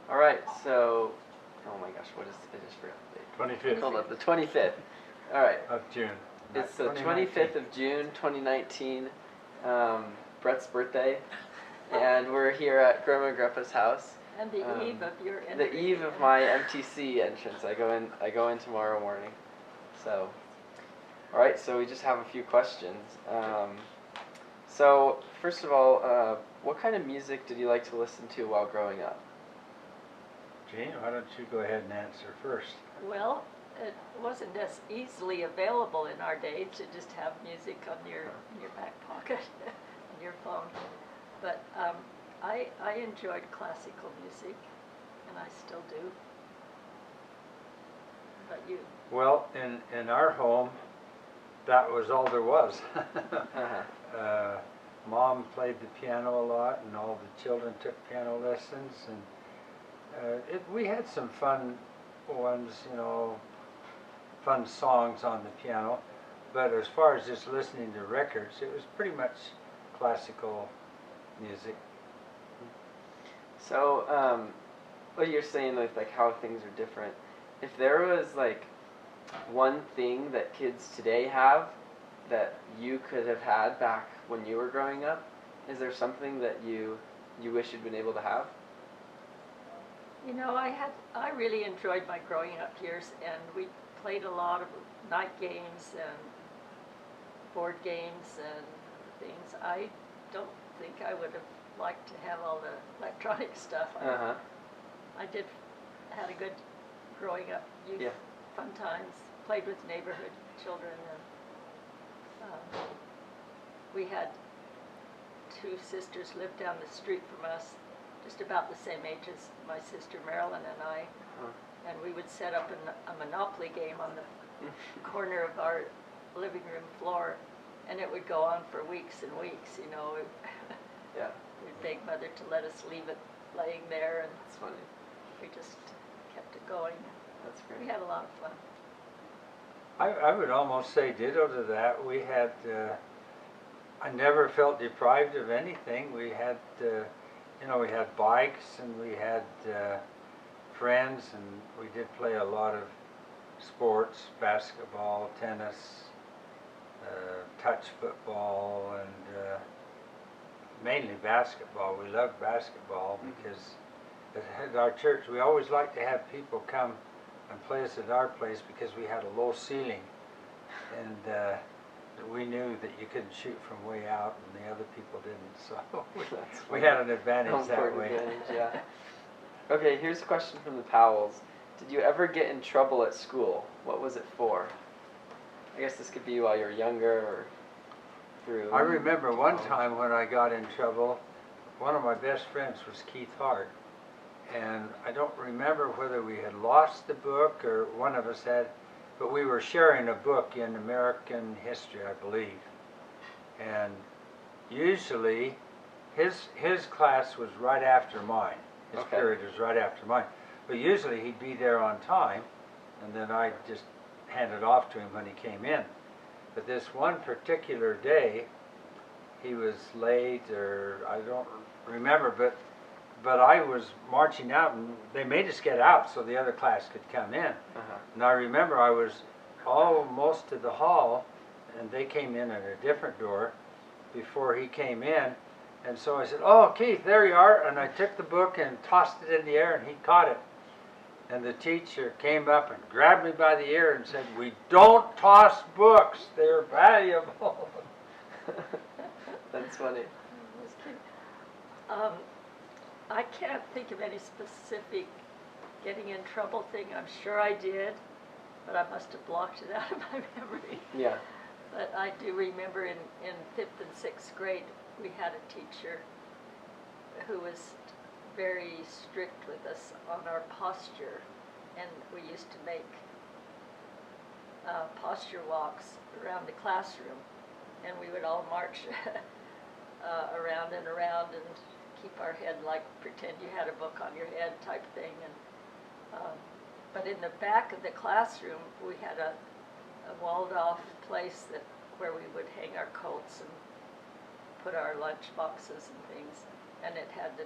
All right, so, oh my gosh, what is, I just forgot the date. 25th Hold up, the 25th. All right, of June. it's the 25th of June, 2019, Brett's birthday, and we're here at Grandma and Grandpa's house. And the eve of your entry. The eve of my MTC entrance. I go in tomorrow morning. So, all right. So we just have a few questions. So first of all, what kind of music did you like to listen to while growing up? Jean, why don't you go ahead and answer first? Well, it wasn't as easily available in our day to just have music on your back pocket, on your phone. But I enjoyed classical music, and I still do. But you? Well, in our home, that was all there was. Mom played the piano a lot, and all the children took piano lessons, and we had some fun ones, you know, fun songs on the piano. But as far as just listening to records, it was pretty much classical music. So, what you're saying with like how things are different. If there was like one thing that kids today have that you could have had back when you were growing up, is there something that you wish you'd been able to have? You know, I really enjoyed my growing up years, and we played a lot of night games and board games and things. I don't think I would have liked to have all the electronic stuff. I did had a good growing up youth, yeah. Fun times. Played with neighborhood children, and we had two sisters lived down the street from us, just about the same age as my sister Marilyn and I, and we would set up a Monopoly game on the corner of our living room floor, and it would go on for weeks and weeks, you know. Yeah. We'd beg Mother to let us leave it laying there, and That's funny. we just kept it going. That's great. We had a lot of fun. I would almost say ditto to that. We had, I never felt deprived of anything. We had, you know, we had bikes, and we had friends, and we did play a lot of sports, basketball, tennis, touch football, and mainly basketball. We loved basketball because at our church we always liked to have people come and play us at our place because we had a low ceiling, and we knew that you couldn't shoot from way out and the other people didn't, so we had an advantage that way. Yeah. Okay, here's a question from the Powells. Did you ever get in trouble at school? What was it for? I guess this could be while you were younger or through... I remember one time when I got in trouble, one of my best friends was Keith Hart, and I don't remember whether we had lost the book or one of us had, but we were sharing a book in American history, I believe, and usually his class was right after mine. His period was right after mine, but usually he'd be there on time, and then I'd just hand it off to him when he came in. But this one particular day, he was late, or I don't remember, but I was marching out, and they made us get out so the other class could come in. And I remember I was almost to the hall, and they came in at a different door before he came in. And so I said, "Oh, Keith, there you are." And I took the book and tossed it in the air, and he caught it. And the teacher came up and grabbed me by the ear and said, "We don't toss books, they're valuable." That's funny. I can't think of any specific getting in trouble thing. I'm sure I did, but I must have blocked it out of my memory. Yeah. But I do remember in 5th and 6th grade, we had a teacher who was very strict with us on our posture, and we used to make posture walks around the classroom, and we would all march around and around and keep our head, like pretend you had a book on your head type thing. And but in the back of the classroom we had a walled off place where we would hang our coats and put our lunch boxes and things, and it had the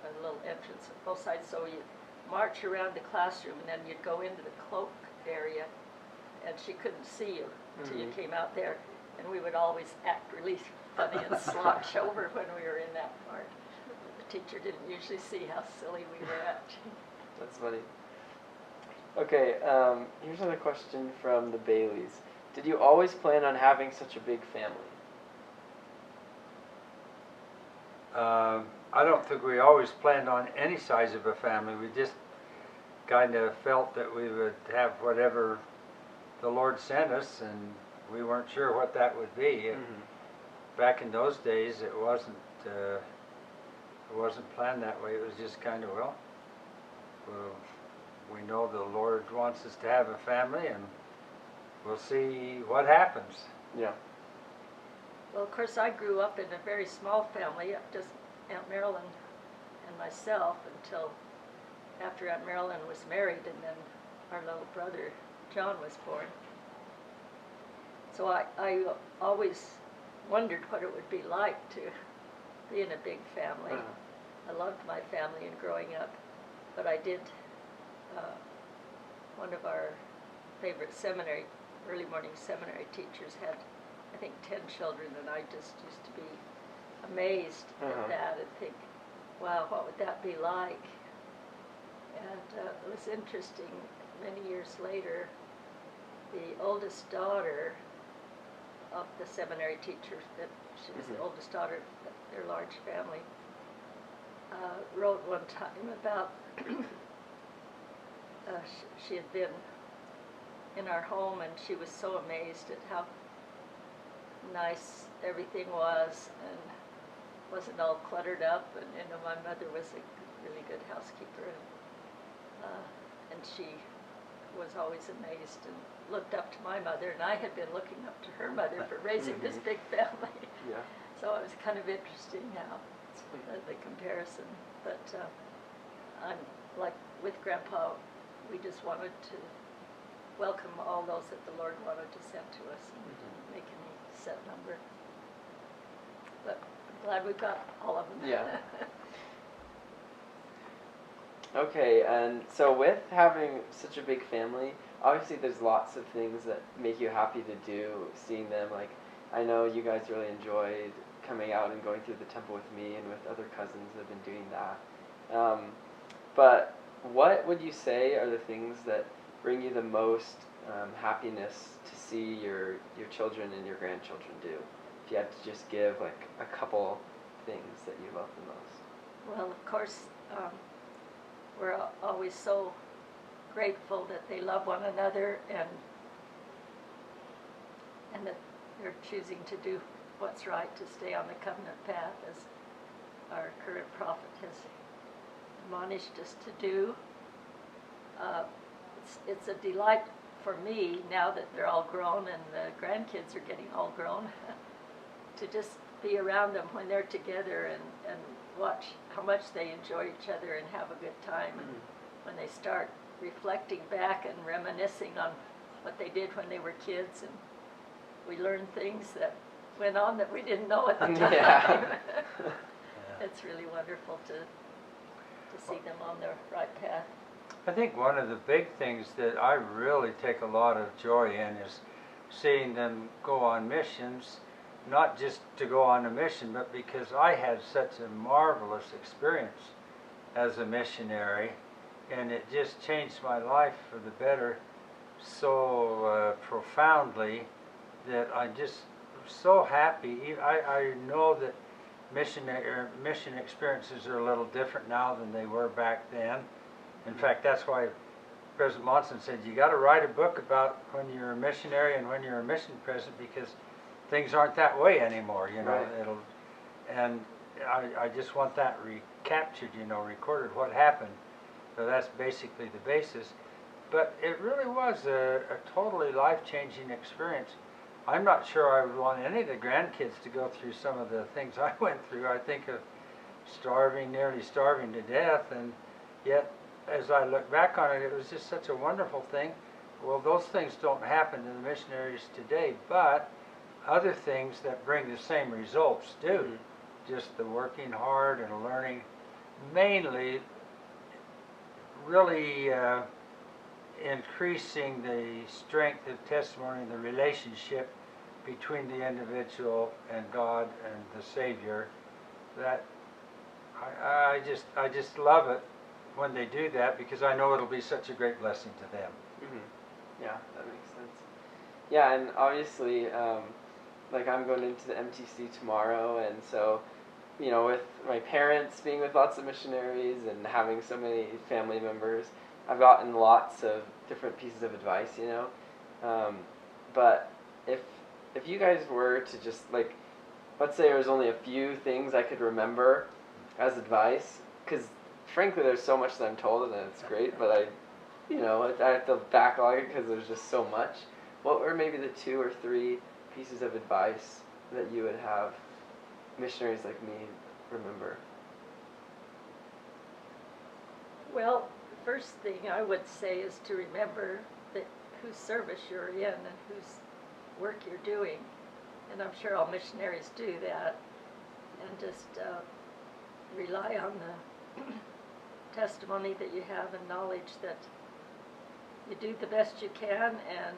a little entrance on both sides, so you march around the classroom and then you'd go into the cloak area, and she couldn't see you until you came out there, and we would always act really funny and slouch over when we were in that part. The teacher didn't usually see how silly we were acting. That's funny. Okay, here's another question from the Baileys. Did you always plan on having such a big family? I don't think we always planned on any size of a family. We just kind of felt that we would have whatever the Lord sent us, and we weren't sure what that would be. Back in those days, it wasn't planned that way. It was just kind of, well, we know the Lord wants us to have a family, and we'll see what happens. Yeah. Well, of course, I grew up in a very small family, just Aunt Marilyn and myself, until after Aunt Marilyn was married, and then our little brother John was born. So I always wondered what it would be like to be in a big family. I loved my family and growing up, but I did, one of our favorite early morning seminary teachers had, I think, 10 children, and I just used to be amazed at that and think, wow, what would that be like? And it was interesting, many years later, the oldest daughter of the seminary teacher, that she was the oldest daughter of their large family, wrote one time about she had been in our home, and she was so amazed at how nice everything was and wasn't all cluttered up. And my mother was a really good housekeeper, and she was always amazed and looked up to my mother, and I had been looking up to her mother for raising this big family. Yeah. So it was kind of interesting now, the comparison. But I'm like with Grandpa, we just wanted to welcome all those that the Lord wanted to send to us and make any set number. But I'm glad we've got all of them. Yeah. Okay, and so with having such a big family, obviously there's lots of things that make you happy to do, seeing them. Like, I know you guys really enjoyed coming out and going through the temple with me and with other cousins that have been doing that. But what would you say are the things that bring you the most happiness to see your children and your grandchildren do? If you had to just give like a couple things that you love the most. Well, of course, we're always so grateful that they love one another, and that they're choosing to do what's right, to stay on the covenant path, as our current prophet has admonished us to do. It's a delight for me, now that they're all grown and the grandkids are getting all grown, to just be around them when they're together and watch how much they enjoy each other and have a good time. And when they start reflecting back and reminiscing on what they did when they were kids, and we learn things that went on that we didn't know at the time. Yeah. It's really wonderful to see them on the right path. I think one of the big things that I really take a lot of joy in is seeing them go on missions, not just to go on a mission, but because I had such a marvelous experience as a missionary, and it just changed my life for the better so profoundly that I just so happy. I know that mission experiences are a little different now than they were back then. In fact, that's why President Monson said you got to write a book about when you're a missionary and when you're a mission president, because things aren't that way anymore, you know. Right. And I just want that recaptured, you know, recorded what happened. So that's basically the basis. But it really was a totally life-changing experience. I'm not sure I would want any of the grandkids to go through some of the things I went through. I think of nearly starving to death, and yet as I look back on it, it was just such a wonderful thing. Well, those things don't happen to the missionaries today, but other things that bring the same results do. Just the working hard and learning mainly really increasing the strength of testimony and the relationship between the individual and God and the Savior. That I just love it when they do that, because I know it'll be such a great blessing to them. Mm-hmm. Yeah, that makes sense. Yeah, and obviously, like I'm going into the MTC tomorrow, and so, you know, with my parents being with lots of missionaries and having so many family members, I've gotten lots of different pieces of advice, you know. But if you guys were to just like, let's say there was only a few things I could remember as advice, because frankly there's so much that I'm told and it's great, but I have to backlog it because there's just so much. What were maybe the 2 or 3 pieces of advice that you would have missionaries like me remember? Well, the first thing I would say is to remember that whose service you're in and whose work you're doing. And I'm sure all missionaries do that. And just rely on the testimony that you have and knowledge that you do the best you can, and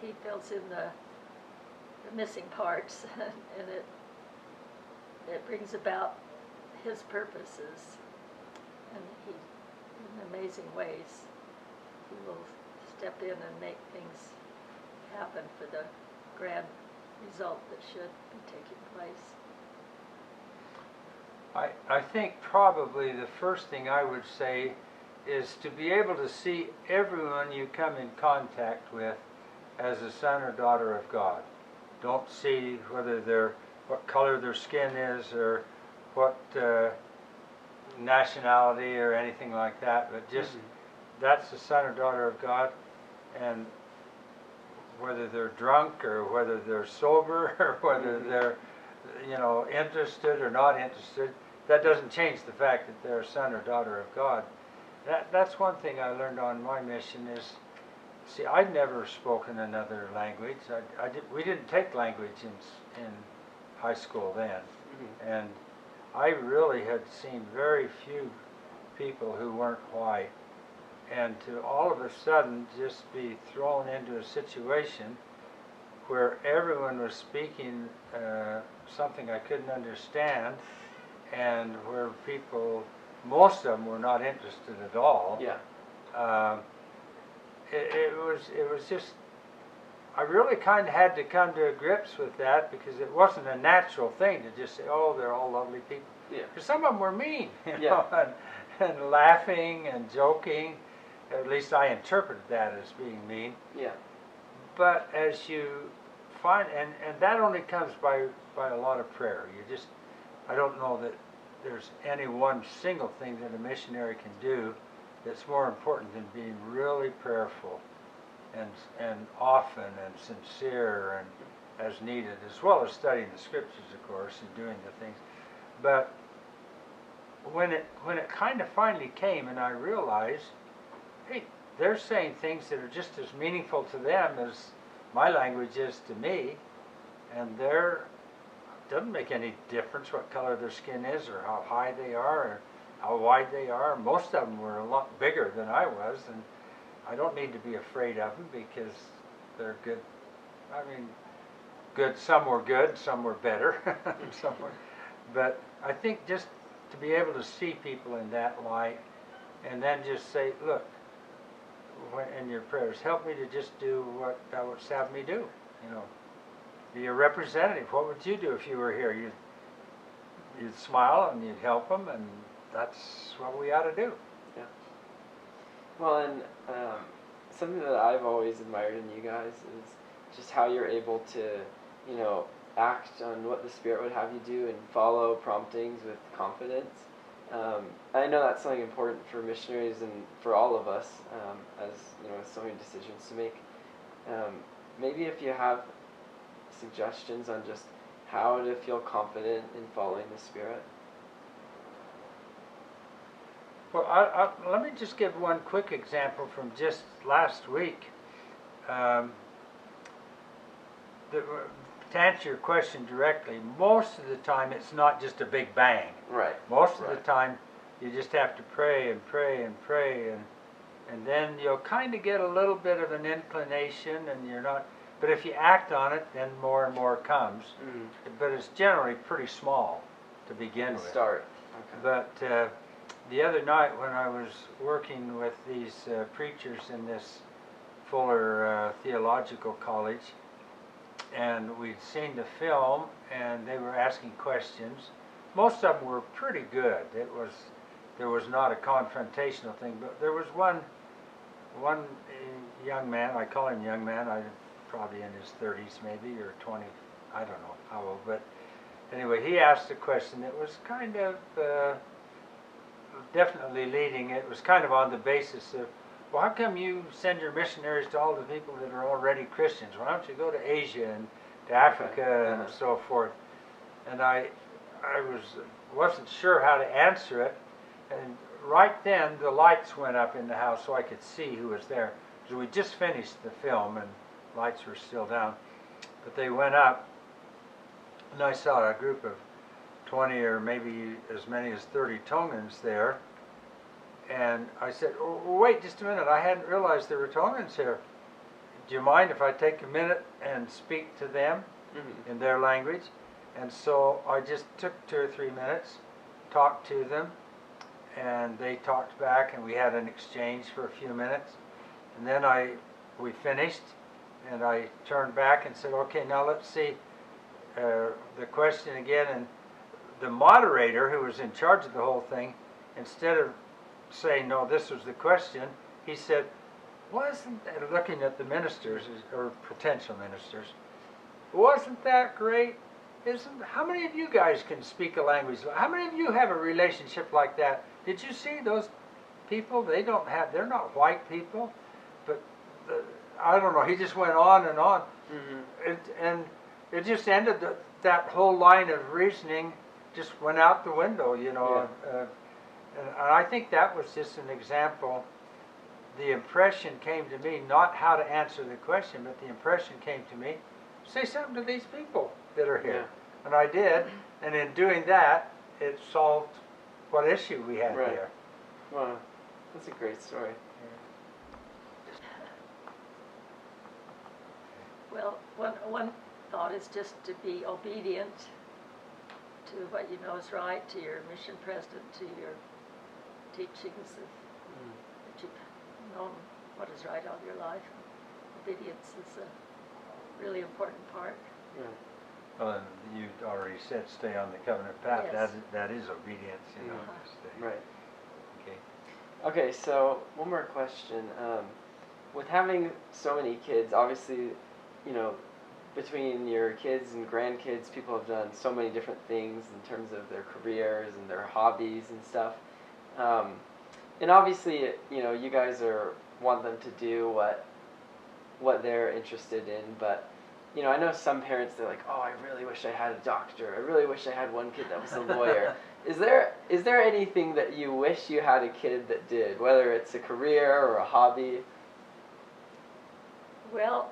he fills in the missing parts, and it brings about his purposes, and he, in amazing ways, he will step in and make things happen for the grand result that should be taking place. I think probably the first thing I would say is to be able to see everyone you come in contact with as a son or daughter of God. Don't see what color their skin is or what nationality or anything like that, but just that's the son or daughter of God, and whether they're drunk or whether they're sober or whether they're interested or not interested, that doesn't change the fact that they're a son or daughter of God. That's one thing I learned on my mission is, see, I'd never spoken another language. We didn't take language in high school then. And I really had seen very few people who weren't white. And to all of a sudden just be thrown into a situation where everyone was speaking something I couldn't understand, and where most of them were not interested at all. Yeah. It was just, I really kind of had to come to grips with that, because it wasn't a natural thing to just say, oh, they're all lovely people. Yeah. Because some of them were mean, and laughing and joking. At least I interpreted that as being mean. Yeah. But as you find, and that only comes by a lot of prayer. I don't know that there's any one single thing that a missionary can do that's more important than being really prayerful and often and sincere and as needed, as well as studying the scriptures, of course, and doing the things. But when it kind of finally came and I realized, hey, they're saying things that are just as meaningful to them as my language is to me, and it doesn't make any difference what color their skin is or how high they are or how wide they are. Most of them were a lot bigger than I was, and I don't need to be afraid of them because they're good. I mean, good. Some were good, some were better. But I think just to be able to see people in that light, and then just say, look, in your prayers, help me to just do what thou wouldst have me do. Be a representative. What would you do if you were here? You'd smile and you'd help them, and that's what we ought to do. Yeah. Well, and something that I've always admired in you guys is just how you're able to, act on what the Spirit would have you do and follow promptings with confidence. I know that's something important for missionaries and for all of us, as with so many decisions to make. Maybe if you have suggestions on just how to feel confident in following the Spirit. Well, let me just give one quick example from just last week. To answer your question directly, most of the time it's not just a big bang. Right. Most of the time you just have to pray and pray and pray, and then you'll kind of get a little bit of an inclination, and you're not. But if you act on it, then more and more comes. Mm. But it's generally pretty small to begin with. Start. Okay. But the other night when I was working with these preachers in this Fuller Theological College, and we'd seen the film, and they were asking questions. Most of them were pretty good. There was not a confrontational thing, but there was one young man. I call him young man. I probably in his 30s maybe, or 20. I don't know how old, but anyway, he asked a question that was kind of definitely leading. It was kind of on the basis of, well, how come you send your missionaries to all the people that are already Christians? Why don't you go to Asia and to Africa and so forth? And I wasn't sure how to answer it, and right then the lights went up in the house so I could see who was there. So we just finished the film and lights were still down, but they went up, and I saw a group of 20 or maybe as many as 30 Tongans there, and I said, oh, wait just a minute, I hadn't realized there were Tongans here. Do you mind if I take a minute and speak to them in their language? And so I just took 2 or 3 minutes, talked to them, and they talked back, and we had an exchange for a few minutes, and then we finished, and I turned back and said, okay, now let's see the question again. And the moderator, who was in charge of the whole thing, instead of saying, no, this was the question, he said, wasn't that, looking at the ministers, or potential ministers, wasn't that great? How many of you guys can speak a language? How many of you have a relationship like that? Did you see those people? They're not white people, but I don't know, he just went on and on. And it just ended, that whole line of reasoning just went out the window, you know. Yeah. And I think that was just an example. The impression came to me, not how to answer the question, but the impression came to me, say something to these people that are here. Yeah. And I did, and in doing that, it solved what issue we had there. Wow, that's a great story. Well, one thought is just to be obedient to what you know is right, to your mission president, to your teachings, that you've known what is right all your life. Obedience is a really important part. Yeah. Well, and you already said stay on the covenant path. Yes. That is obedience, you know. Right. Okay. Okay, so one more question. With having so many kids, obviously, you know, between your kids and grandkids, people have done so many different things in terms of their careers and their hobbies and stuff. And obviously, you know, you guys want them to do what they're interested in, but you know, I know some parents, they're like, oh, I really wish I had a doctor. I really wish I had one kid that was a lawyer. Is there anything that you wish you had a kid that did, whether it's a career or a hobby? Well,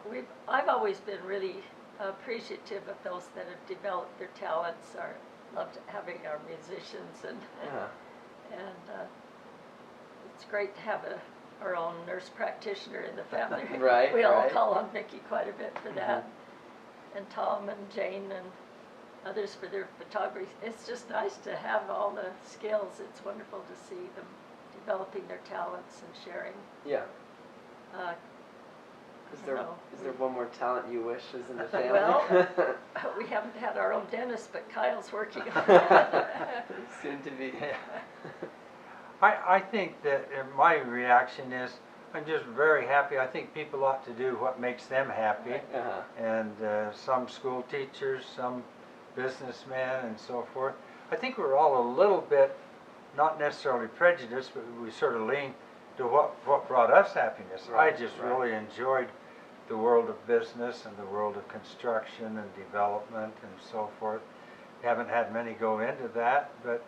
I've always been really appreciative of those that have developed their talents. Loved having our musicians, and it's great to have our own nurse practitioner in the family. Right. We all call on Mickey quite a bit for that, and Tom and Jane and others for their photography. It's just nice to have all the skills. It's wonderful to see them developing their talents and sharing. Yeah. Is there one more talent you wish was in the family? Well, we haven't had our own dentist, but Kyle's working on it. Soon to be. I think that my reaction is, I'm just very happy. I think people ought to do what makes them happy. And some school teachers, some businessmen, and so forth. I think we're all a little bit, not necessarily prejudiced, but we sort of lean to what brought us happiness. Right, I just really enjoyed the world of business and the world of construction and development and so forth. Haven't had many go into that, but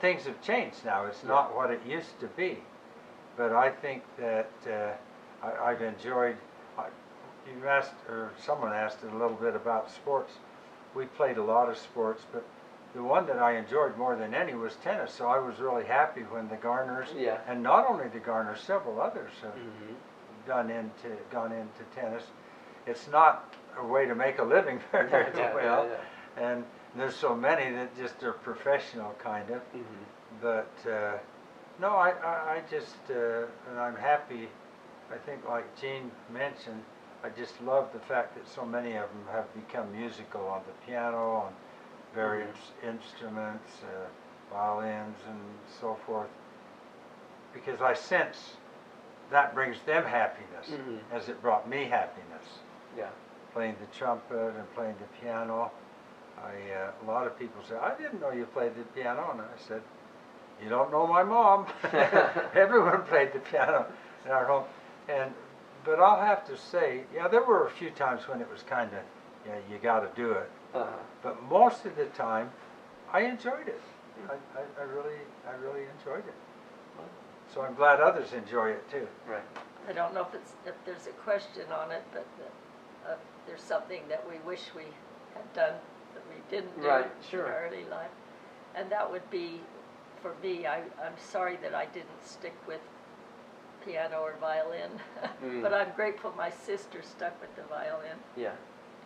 things have changed now. It's not what it used to be. But I think that I've enjoyed, you asked, or someone asked a little bit about sports. We played a lot of sports, but the one that I enjoyed more than any was tennis. So I was really happy when the Garners, Yeah. and not only the Garners, several others have Mhm. gone into tennis. It's not a way to make a living very Yeah, well, yeah. and there's so many that just are professional kind of. Mhm. But no, I just and I'm happy. I think like Gene mentioned, I just love the fact that so many of them have become musical on the piano, on various instruments, violins and so forth, because I sense that brings them happiness Mhm. as it brought me happiness. Yeah. Playing the trumpet and playing the piano. A lot of people say, I didn't know you played the piano, and I said, you don't know my mom. Everyone played the piano in our home. But I'll have to say, yeah, there were a few times when it was kind of, yeah, you got to do it. Uh-huh. But most of the time, I enjoyed it. I really enjoyed it. So I'm glad others enjoy it too. Right. I don't know if there's a question on it, but there's something that we wish we had done that we didn't do Right, sure. in our early life. And that would be, for me, I'm sorry that I didn't stick with piano or violin. But I'm grateful my sister stuck with the violin. Yeah.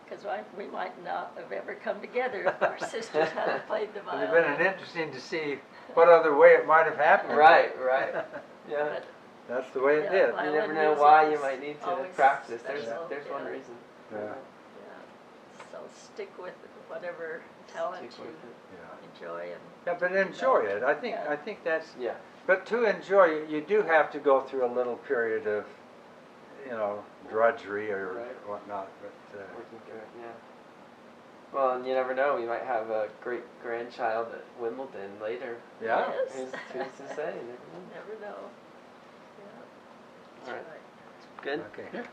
Because we might not have ever come together if our sisters hadn't played the It would violin. have been interesting to see what other way it might have happened. Right, right. Yeah. But That's the way it Yeah, did. You violin never know music why you is might need to always practice. special, There's one yeah. reason. Yeah. Yeah, so stick with whatever talent Stick with you Yeah. enjoy and Yeah, but enjoy it. I Yeah. think that's. Yeah. But to enjoy it, you do have to go through a little period of, drudgery or Right. whatnot. But Working through it, yeah. Well, and you never know. We might have a great grandchild at Wimbledon later. yeah. Yes. Who's to say? You never know. never know. Yeah, All that's right. right. Good. Okay.